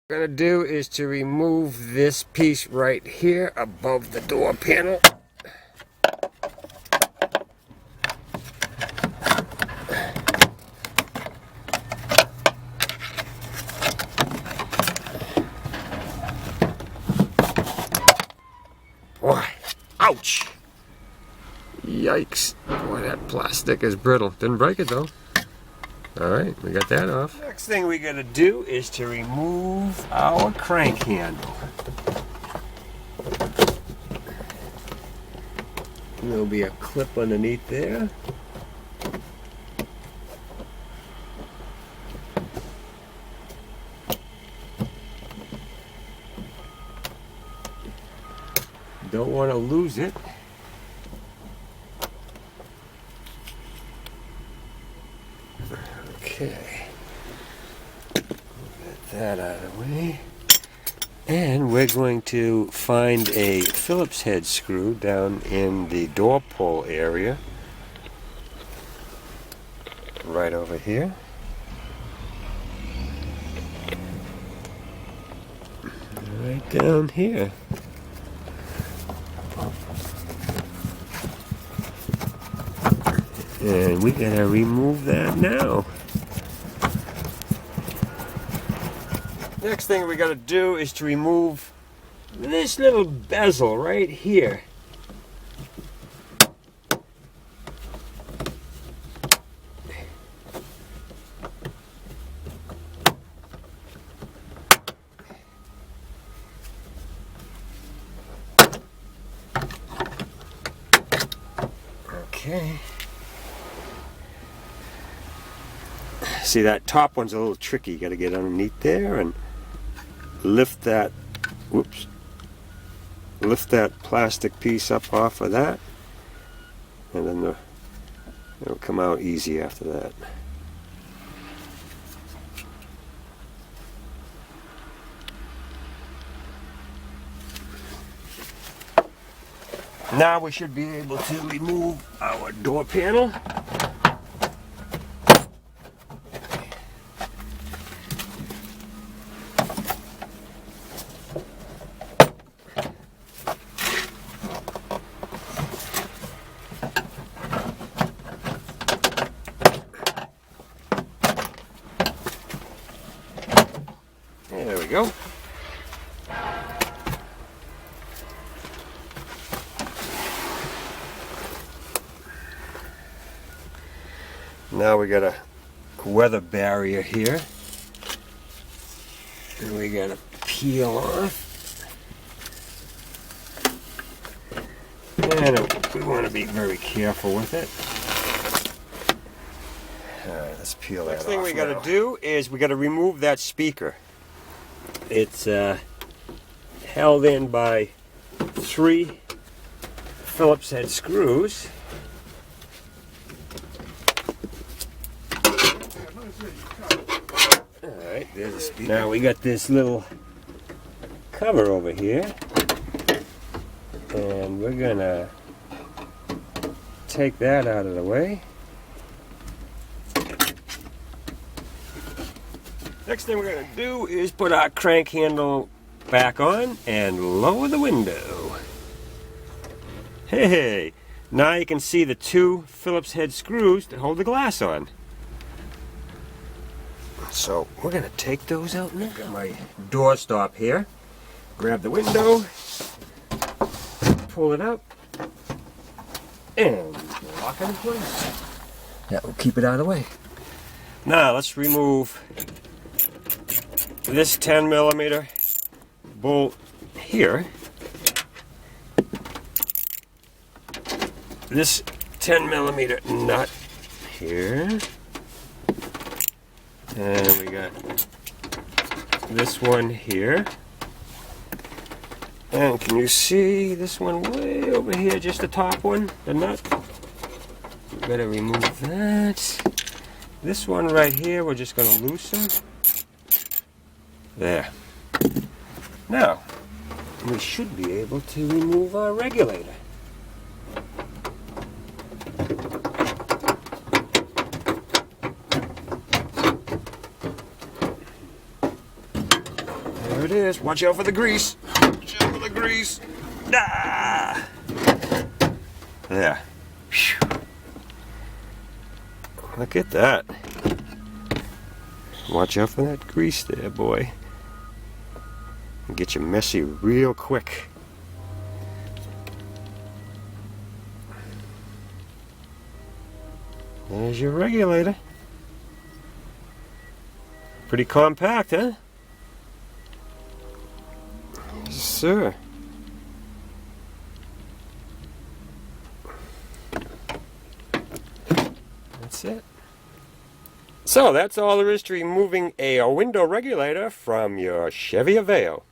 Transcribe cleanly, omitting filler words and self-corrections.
What I'm going to do is to remove this piece right here above the door panel. Boy, ouch! Yikes. Boy, that plastic is brittle. Didn't break it though. Alright, we got that off. Next thing we gotta do is to remove our crank handle. There'll be a clip underneath there. Don't want to lose it. Okay. Get that out of the way. And we're going to find a Phillips head screw down in the door pull area. Right over here. Right down here. And we gotta remove that now. Next thing we gotta do is to remove this little bezel right here. Okay. See, that top one's a little tricky. You got to get underneath there and lift that, whoops, lift that plastic piece up off of that, and then it'll come out easy after that. Now we should be able to remove our door panel. There we go. Now we got a weather barrier here, and we got to peel off. And we want to be very careful with it. All right, let's peel that off. Next thing we got to do is we got to remove that speaker. It's held in by 3 Phillips head screws. Alright, there's a speaker. Now we got this little cover over here, and we're gonna take that out of the way. Next thing we're going to do is put our crank handle back on and lower the window. Hey, now you can see the 2 Phillips head screws that hold the glass on. So we're going to take those out now. Got my door stop here. Grab the window, pull it up, and lock it in place. That will keep it out of the way. Now let's remove this 10mm bolt here, this 10mm nut here, and we got this one here, and can you see this one way over here, just the top one, the nut? We gotta remove that. This one right here we're just gonna loosen. There. Now, we should be able to remove our regulator. it is. Watch out for the grease. Watch out for the grease. Ah! There. Whew. Look at that. Watch out for that grease there, boy. Get you messy real quick. There's your regulator. Pretty compact, huh? Yes, sir. That's it. So that's all there is to removing a window regulator from your Chevy Aveo.